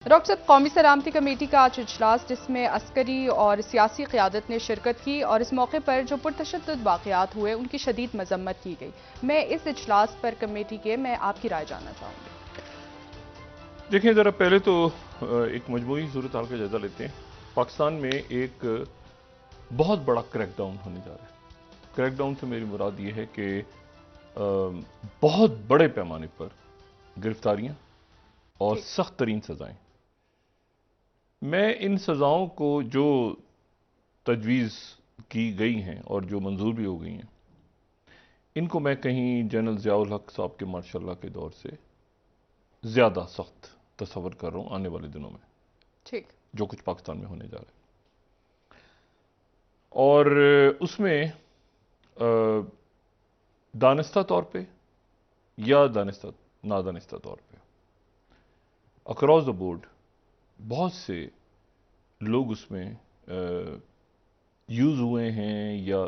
Doctor साहब, कौमी सलामती कमेटी का आज इजलास जिसमें अस्करी और सियासी क़यादत ने शिरकत की और इस मौके पर जो पुरतशद्दुद वाक़यात हुए उनकी शदीद मजम्मत की गई। मैं इस इजलास पर कमेटी के मैं आपकी राय जानना चाहूँगी। देखिए, ज़रा पहले तो एक मजमूई सूरत हाल का जायजा लेते हैं। पाकिस्तान में एक बहुत बड़ा क्रैकडाउन होने जा रहा है। क्रैकडाउन से मेरी मुराद ये है कि बहुत बड़े पैमाने पर गिरफ्तारियां और ठीक। सख्त तरीन सजाएं। मैं इन सजाओं को जो तजवीज़ की गई हैं और जो मंजूर भी हो गई हैं, इनको मैं कहीं जनरल ज़ियाउल हक साहब के मार्शल के दौर से ज़्यादा सख्त तस्वर कर रहा हूँ आने वाले दिनों में, ठीक। जो कुछ पाकिस्तान में होने जा रहा है। और उसमें दानिस्ता तौर पे या दानिस्ता नादानिस्ता तौर पे अक्रॉस द बोर्ड बहुत से लोग उसमें यूज़ हुए हैं, या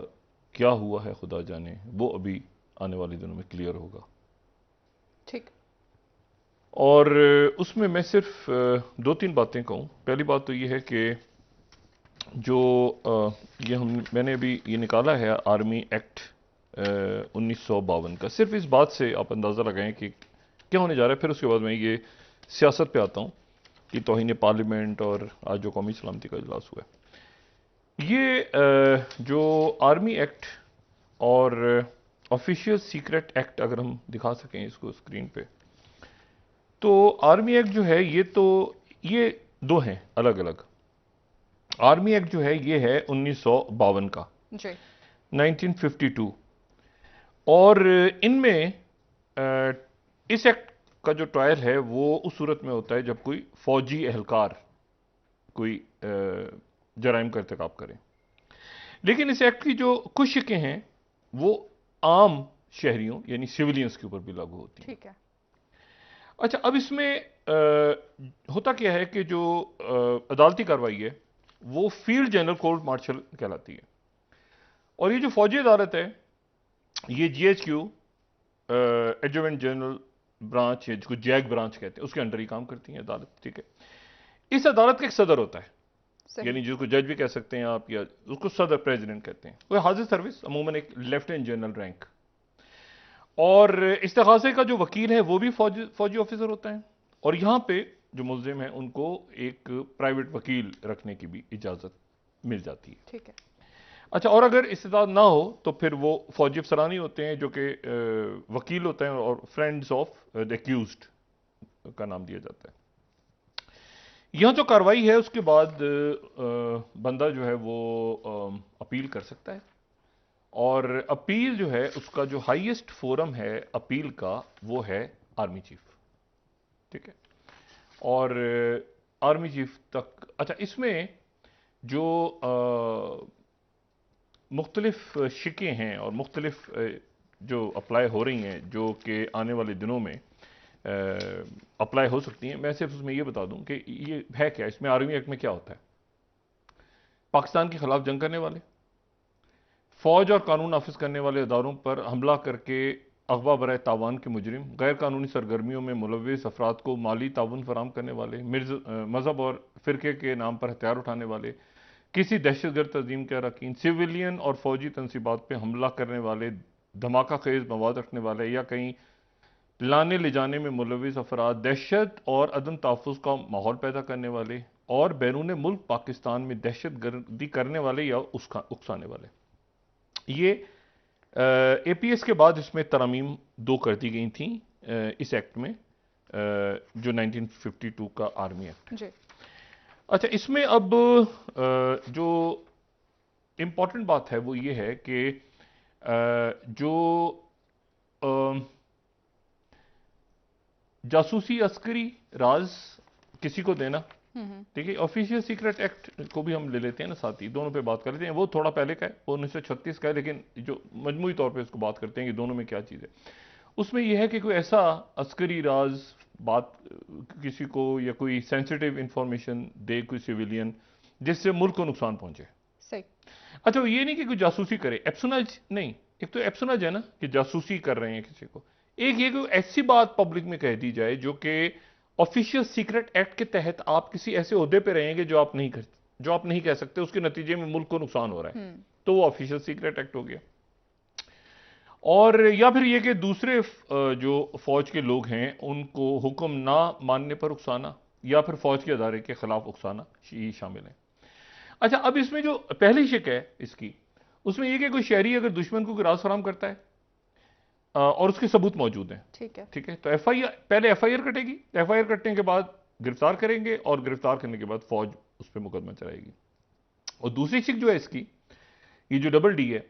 क्या हुआ है खुदा जाने, वो अभी आने वाले दिनों में क्लियर होगा। ठीक। और उसमें मैं सिर्फ दो तीन बातें कहूँ। पहली बात तो ये है कि जो मैंने अभी ये निकाला है आर्मी एक्ट 1952 का, सिर्फ इस बात से आप अंदाज़ा लगाएं कि क्या होने जा रहा है। फिर उसके बाद मैं ये सियासत पे आता हूँ कि तौहीन पार्लियामेंट और आज जो कौमी सलामती का इजलास हुआ है। ये जो आर्मी एक्ट और ऑफिशियल सीक्रेट एक्ट, अगर हम दिखा सकें इसको स्क्रीन पे, तो आर्मी एक्ट जो है ये दो हैं अलग अलग। आर्मी एक्ट जो है ये है 1952 का, जी। 1952। और इनमें इस एक्ट का जो ट्रायल है वो उस सूरत में होता है जब कोई फौजी एहलकार कोई जराइम का इर्तिकाब करे। लेकिन इस एक्ट की जो कुछ शिकें हैं वो आम शहरियों यानी सिविलियंस के ऊपर भी लागू होती हैं। ठीक है। अच्छा, अब इसमें होता क्या है कि जो अदालती कार्रवाई है वो फील्ड जनरल कोर्ट मार्शल कहलाती है। और ये जो फौजी अदालत है ये GHQ एडजुवेंट जनरल ब्रांच, या जिसको जैग ब्रांच कहते हैं, उसके अंडर ही काम करती है अदालत। ठीक है। इस अदालत का एक सदर होता है, सही। यानी जिसको जज भी कह सकते हैं आप, या उसको सदर प्रेसिडेंट कहते हैं। वो हाजिर सर्विस, अमूमन एक लेफ्टिनेंट जनरल रैंक। और इस्तेगासे का जो वकील है वो भी फौजी ऑफिसर होता है। और यहां पे जो मुल्जिम है उनको एक प्राइवेट वकील रखने की भी इजाजत मिल जाती है। ठीक है। अच्छा, और अगर इस्तेदाद ना हो तो फिर वो फौजी अफसरानी होते हैं जो कि वकील होते हैं, और फ्रेंड्स ऑफ द एक्यूज्ड का नाम दिया जाता है। यहां जो कार्रवाई है उसके बाद बंदा जो है वो अपील कर सकता है। और अपील जो है उसका जो हाईएस्ट फोरम है अपील का वो है आर्मी चीफ। ठीक है। और आर्मी चीफ तक, अच्छा, इसमें जो मुख्तलिफ शिकें हैं और मुख्तलिफ जो अप्लाई हो रही हैं, जो कि आने वाले दिनों में अप्लाई हो सकती हैं, मैं सिर्फ उसमें ये बता दूं कि ये है क्या। इसमें आर्मी एक्ट में क्या होता है, पाकिस्तान के खिलाफ जंग करने वाले, फौज और कानून नाफिज करने वाले इदारों पर हमला करके अगवा बराए तावान के मुजरिम, गैर कानूनी सरगर्मियों में मुलविस अफराद को माली ताउन फराम करने वाले, मजहब और फिरके के नाम पर हथियार उठाने वाले, किसी दहशतगर्द तंजीम के अरकान, सिविलियन और फौजी तनसीबात पर हमला करने वाले, धमाका खेज मवाद रखने वाले या कहीं लाने ले जाने में मुलविस अफराद, दहशत और अदम तहफ़्फ़ुज़ का माहौल पैदा करने वाले, और बैरून मुल्क पाकिस्तान में दहशत गर्दी करने वाले या उकसाने वाले। ये APS के बाद इसमें तरमीम दो कर दी गई थी इस एक्ट में, जो 1952 का आर्मी एक्ट है। जी। अच्छा, इसमें अब जो इम्पोर्टेंट बात है वो ये है कि जो जासूसी अस्करी राज किसी को देना, ठीक है, ऑफिशियल सीक्रेट एक्ट को भी हम ले लेते हैं ना साथ ही, दोनों पे बात कर लेते हैं। वो थोड़ा पहले का है, वो 1936 का है, लेकिन जो मजमूई तौर पे इसको बात करते हैं कि दोनों में क्या चीज़ है। उसमें यह है कि कोई ऐसा अस्करी राज बात किसी को, या कोई सेंसिटिव इंफॉर्मेशन दे कोई सिविलियन, जिससे मुल्क को नुकसान पहुंचे। सही। अच्छा, ये नहीं कि कोई जासूसी करे, एप्सोनाज नहीं। एक तो एप्सोनाज है ना कि जासूसी कर रहे हैं किसी को, एक ये कोई ऐसी बात पब्लिक में कह दी जाए जो कि ऑफिशियल सीक्रेट एक्ट के तहत आप किसी ऐसे ओहदे पे रहेंगे जो आप नहीं कह सकते, उसके नतीजे में मुल्क को नुकसान हो रहा है, तो वो ऑफिशियल सीक्रेट एक्ट हो गया। और या फिर ये कि दूसरे जो फौज के लोग हैं उनको हुक्म ना मानने पर उकसाना, या फिर फौज के अदारे के खिलाफ उकसाना, ये शामिल है। अच्छा, अब इसमें जो पहली शिक है इसकी, उसमें यह कि कोई शहरी अगर दुश्मन को राज फराम करता है और उसके सबूत मौजूद हैं, ठीक है, तो पहले एफआईआर कटेगी, एफआईआर कटने के बाद गिरफ्तार करेंगे और गिरफ्तार करने के बाद फौज उस पर मुकदमा चलाएगी। और दूसरी शिक जो है इसकी, ये जो डबल डी है,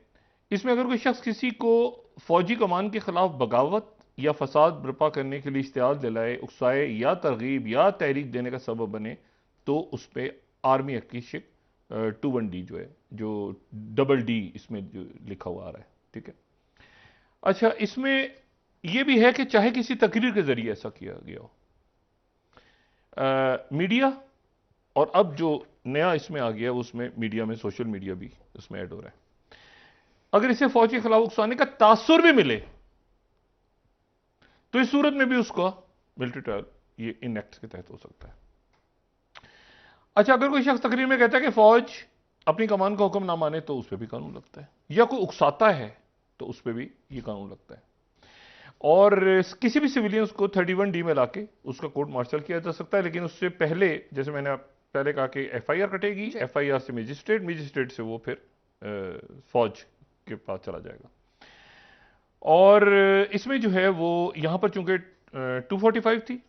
इसमें अगर कोई शख्स किसी को फौजी कमान के खिलाफ बगावत या फसाद बर्पा करने के लिए इश्तियाल दिलाए, उकसाए या तरगीब या तहरीक देने का सबब बने, तो उस पर आर्मी एक्ट की शिक 21D जो है, जो डबल डी इसमें जो लिखा हुआ आ रहा है, ठीक है। अच्छा, इसमें यह भी है कि चाहे किसी तकरीर के जरिए ऐसा किया गया हो, मीडिया, और अब जो नया इसमें आ गया उसमें मीडिया में सोशल मीडिया भी उसमें ऐड हो रहा है, अगर इसे फौज के खिलाफ उकसाने का तासुर भी मिले तो इस सूरत में भी उसका मिलिट्री ट्रायल ये इन एक्ट के तहत हो सकता है। अच्छा, अगर कोई शख्स तकरीर में कहता है कि फौज अपनी कमान का हुक्म ना माने तो उस पर भी कानून लगता है, या कोई उकसाता है तो उस पर भी ये कानून लगता है। और किसी भी सिविलियंस को 31D में लाके उसका कोर्ट मार्शल किया जा सकता है, लेकिन उससे पहले, जैसे मैंने पहले कहा कि एफआईआर कटेगी, एफआईआर से मजिस्ट्रेट से वो फिर फौज के पास चला जाएगा। और इसमें जो है वो यहां पर चूंकि 245 थी,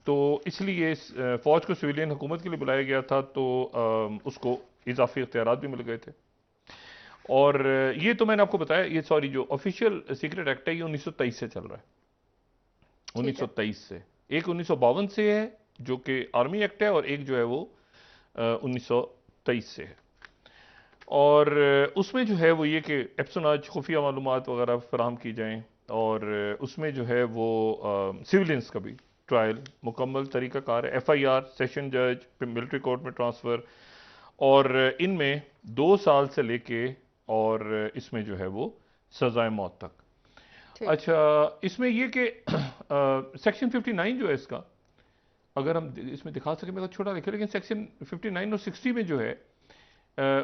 तो इसलिए फौज को सिविलियन हुकूमत के लिए बुलाया गया था, तो उसको इजाफी इख्तियारात भी मिल गए थे। और ये तो मैंने आपको बताया, ये सॉरी जो ऑफिशियल सीक्रेट एक्ट है ये 1923 से चल रहा है, 1923 से। एक 1952 से है जो कि आर्मी एक्ट है, और एक जो है वो 1923 से है। और उसमें जो है वो ये कि एप्सोनाज खुफिया मालूमात वगैरह फराहम की जाएं, और उसमें जो है वो सिविलियंस का भी ट्रायल मुकम्मल तरीक़ाकार है, एफआईआर, सेशन जज, मिलिट्री कोर्ट में ट्रांसफ़र, और इनमें 2 साल से लेके और इसमें जो है वो सजाए मौत तक। अच्छा, इसमें ये कि सेक्शन 59 जो है इसका, अगर हम इसमें दिखा सके, मैं तो छोटा लिखे, लेकिन सेक्शन 59 और 60 में जो है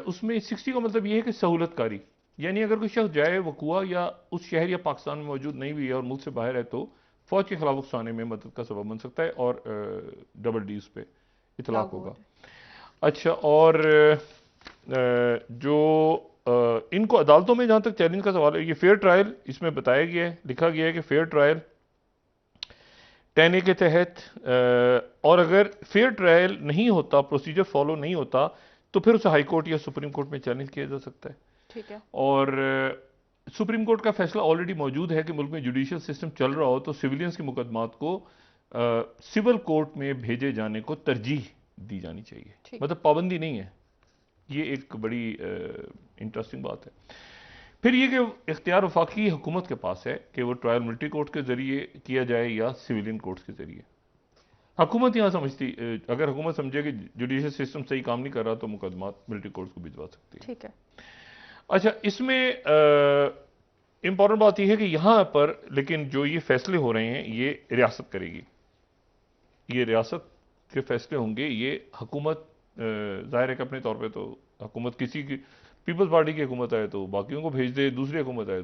उसमें 60 का मतलब ये है कि सहूलतकारी, यानी अगर कोई शख्स जाए वकुआ या उस शहर या पाकिस्तान में मौजूद नहीं भी है और मुल्क से बाहर है, तो फौज के खिलाफ उकसाने में मदद का सबब बन सकता है, और डबल डी उस पर इतलाक होगा। अच्छा, और जो इनको अदालतों में जहां तक चैलेंज का सवाल है, ये फेयर ट्रायल इसमें बताया गया है, लिखा गया है कि फेयर ट्रायल 10A के तहत, और अगर फेयर ट्रायल नहीं होता, प्रोसीजर फॉलो नहीं होता, तो फिर उसे हाई कोर्ट या सुप्रीम कोर्ट में चैलेंज किया जा सकता है। ठीक है। और सुप्रीम कोर्ट का फैसला ऑलरेडी मौजूद है कि मुल्क में जुडिशियल सिस्टम चल रहा हो तो सिविलियंस के मुकदमात को सिविल कोर्ट में भेजे जाने को तरजीह दी जानी चाहिए, मतलब पाबंदी नहीं है। ये एक बड़ी इंटरेस्टिंग बात है। फिर ये कि इख्तियार वफाकी हुकूमत के पास है कि वो ट्रायल मिलिट्री कोर्ट के जरिए किया जाए या सिविलियन कोर्ट के जरिए। हुकूमत यहां समझती, अगर हुकूमत समझे कि जुडिशियल सिस्टम सही काम नहीं कर रहा तो मुकदमात मिलिट्री कोर्ट को भिजवा सकती है। ठीक है। अच्छा, इसमें इंपॉर्टेंट बात यह है कि यहां पर लेकिन जो ये फैसले हो रहे हैं ये रियासत करेगी, ये रियासत के फैसले होंगे। ये हुकूमत जाहिर है कि अपने तौर पे तो हुकूमत किसी की पीपल्स पार्टी की हुकूमत आए तो बाकियों को भेज दे, दूसरी हुकूमत आए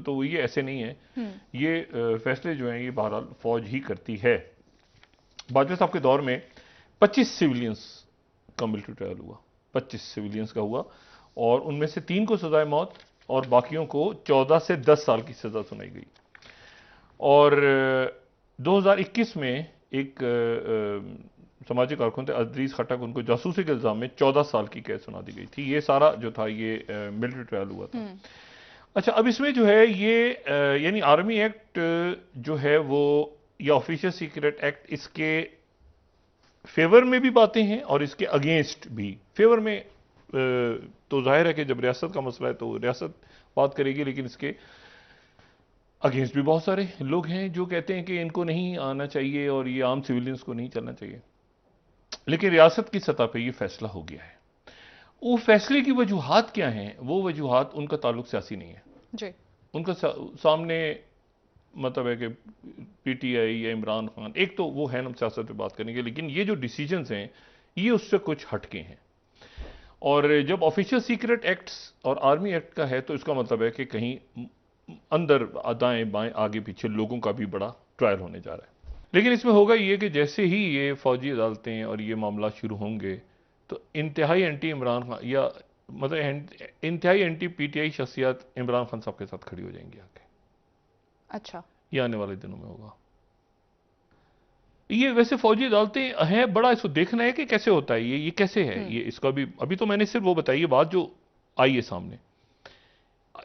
तो ये ऐसे नहीं है। ये फैसले जो हैं ये बहरहाल फौज ही करती है। बाजवा साहब के दौर में 25 सिविलियंस का मिलिट्री ट्रायल हुआ, 25 सिविलियंस का हुआ, और उनमें से 3 को सजाए मौत और बाकियों को 14 से 10 साल की सजा सुनाई गई। और 2021 में एक सामाजिक कारकुन थे अजीज खटक, उनको जासूसी के इल्जाम में 14 साल की कैद सुना दी गई थी। ये सारा जो था ये मिलिट्री ट्रायल हुआ था। अच्छा, अब इसमें जो है ये यानी आर्मी एक्ट जो है वो या ऑफिशियल सीक्रेट एक्ट, इसके फेवर में भी बातें हैं और इसके अगेंस्ट भी। फेवर में तो जाहिर है कि जब रियासत का मसला है तो रियासत बात करेगी, लेकिन इसके अगेंस्ट भी बहुत सारे लोग हैं जो कहते हैं कि इनको नहीं आना चाहिए और ये आम सिविलियंस को नहीं चलना चाहिए। लेकिन रियासत की सतह पे ये फैसला हो गया है। वो फैसले की वजूहात क्या हैं? वो वजूहात, उनका ताल्लुक सियासी नहीं है जी। उनका सामने मतलब है कि पीटीआई या इमरान खान, एक तो वो है, हम सियासत पे बात करेंगे, लेकिन ये जो डिसीजंस हैं ये उससे कुछ हटके हैं। और जब ऑफिशियल सीक्रेट एक्ट्स और आर्मी एक्ट का है तो इसका मतलब है कि कहीं अंदर दाएं बाएं आगे पीछे लोगों का भी बड़ा ट्रायल होने जा रहा है। लेकिन इसमें होगा ये कि जैसे ही ये फौजी अदालतें और ये मामला शुरू होंगे तो इंतहाई एंटी इमरान खान या मतलब इंतहाई एंटी पीटीआई शख्सियत इमरान खान साहब के साथ खड़ी हो जाएंगी आके। अच्छा, ये आने वाले दिनों में होगा। ये वैसे फौजी अदालतें हैं, बड़ा इसको देखना है कि कैसे होता है, ये कैसे है, ये इसका भी अभी तो मैंने सिर्फ वो बताई है बात जो आई है सामने।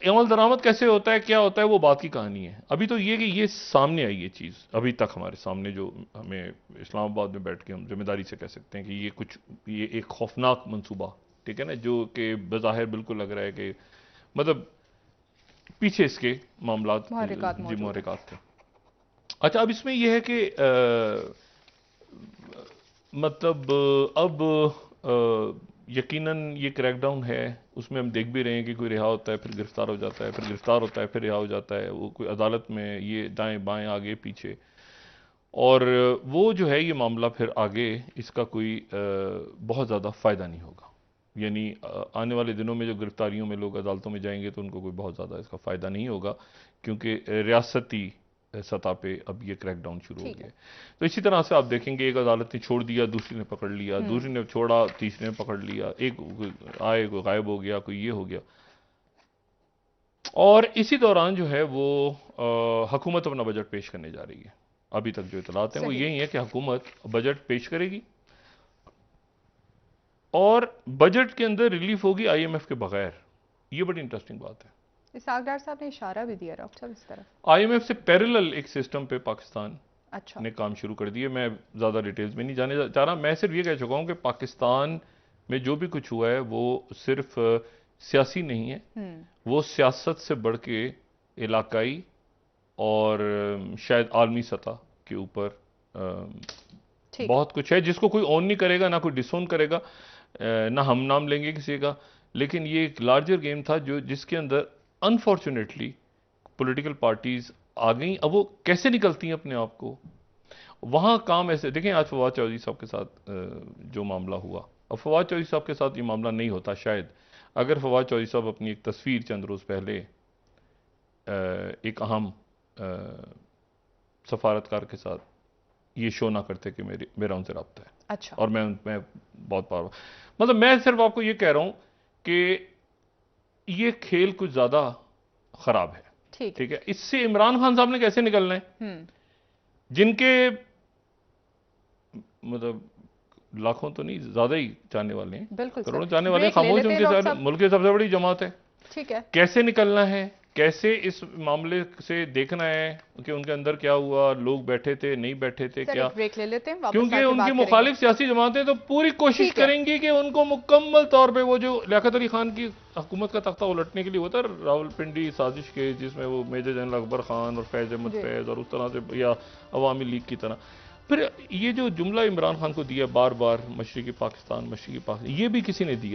अमल दरामद कैसे होता है, क्या होता है, वो बात की कहानी है। अभी तो ये कि ये सामने आई ये चीज़ अभी तक हमारे सामने, जो हमें इस्लामाबाद में बैठ के हम जिम्मेदारी से कह सकते हैं कि ये एक खौफनाक मंसूबा, ठीक है ना, जो कि बज़ाहिर बिल्कुल लग रहा है कि मतलब पीछे इसके मामलात जी मुहर्रिकात थे। अच्छा, अब इसमें यह है कि मतलब अब यकीनन ये क्रैकडाउन है, उसमें हम देख भी रहे हैं कि कोई रिहा होता है फिर गिरफ्तार हो जाता है, फिर गिरफ्तार होता है फिर रिहा हो जाता है, वो कोई अदालत में ये दाएं बाएं आगे पीछे, और वो जो है ये मामला फिर आगे इसका कोई बहुत ज़्यादा फ़ायदा नहीं होगा। यानी आने वाले दिनों में जो गिरफ्तारियों में लोग अदालतों में जाएंगे तो उनको कोई बहुत ज़्यादा इसका फ़ायदा नहीं होगा, क्योंकि रियासती सतह पे अब ये क्रैकडाउन शुरू हो गया है। तो इसी तरह से आप देखेंगे एक अदालत ने छोड़ दिया, दूसरी ने पकड़ लिया, दूसरी ने छोड़ा, तीसरे ने पकड़ लिया, एक आए कोई गायब हो गया, कोई ये हो गया। और इसी दौरान जो है वो हुकूमत अपना बजट पेश करने जा रही है। अभी तक जो इतलात हैं वो यही है कि हुकूमत बजट पेश करेगी और बजट के अंदर रिलीफ होगी आईएमएफ के बगैर। ये बड़ी इंटरेस्टिंग बात है। इसहाकडार साहब ने इशारा भी दिया डॉक्टर साहब इस तरफ। आईएमएफ से पैरेलल एक सिस्टम पे पाकिस्तान अच्छा, ने काम शुरू कर दिए। मैं ज़्यादा डिटेल्स में नहीं जाने चाह रहा, मैं सिर्फ ये कह चुका हूँ कि पाकिस्तान में जो भी कुछ हुआ है वो सिर्फ सियासी नहीं है, वो सियासत से बढ़ के इलाकाई और शायद आलमी सतह के ऊपर बहुत कुछ है जिसको कोई ऑन नहीं करेगा, ना कोई डिसऑन करेगा, ना हम नाम लेंगे किसी का। लेकिन ये एक लार्जर गेम था जो जिसके अंदर अनफॉर्चुनेटली पॉलिटिकल पार्टीज आ गई। अब वो कैसे निकलती हैं अपने आप को, वहां काम ऐसे देखें। आज फवाद चौधरी साहब के साथ जो मामला हुआ, अब फवाद चौधरी साहब के साथ ये मामला नहीं होता शायद अगर फवाद चौधरी साहब अपनी एक तस्वीर चंद रोज पहले एक अहम सफारतकार के साथ ये शो ना करते कि मेरा उनसे रब्ता है। अच्छा, और मैं बहुत बार मतलब मैं सिर्फ आपको ये कह रहा हूं कि ये खेल कुछ ज्यादा खराब है। ठीक है, इससे इमरान खान साहब ने कैसे निकलना है, जिनके मतलब लाखों तो नहीं, ज्यादा ही चाहने वाले हैं, करोड़ों चाहने वाले हैं, खामोश उनके मुल्क की सबसे बड़ी जमात है। ठीक है, कैसे निकलना है, कैसे इस मामले से देखना है कि उनके अंदर क्या हुआ, लोग बैठे थे नहीं बैठे थे, क्या ब्रेक ले लेते हैं, क्योंकि उनकी मुखालिफ सियासी जमातें तो पूरी कोशिश करेंगी कि उनको मुकम्मल तौर पे वो जो लियाकत अली खान की हुकूमत का तख्ता उलटने के लिए होता है रावलपिंडी साजिश के, जिसमें वो मेजर जनरल अकबर खान और फैज अहमद फैज और उस तरह से, या अवामी लीग की तरह, फिर ये जो जुमला इमरान खान को दिया बार बार मशरिकी पाकिस्तान, ये भी किसी ने दिया।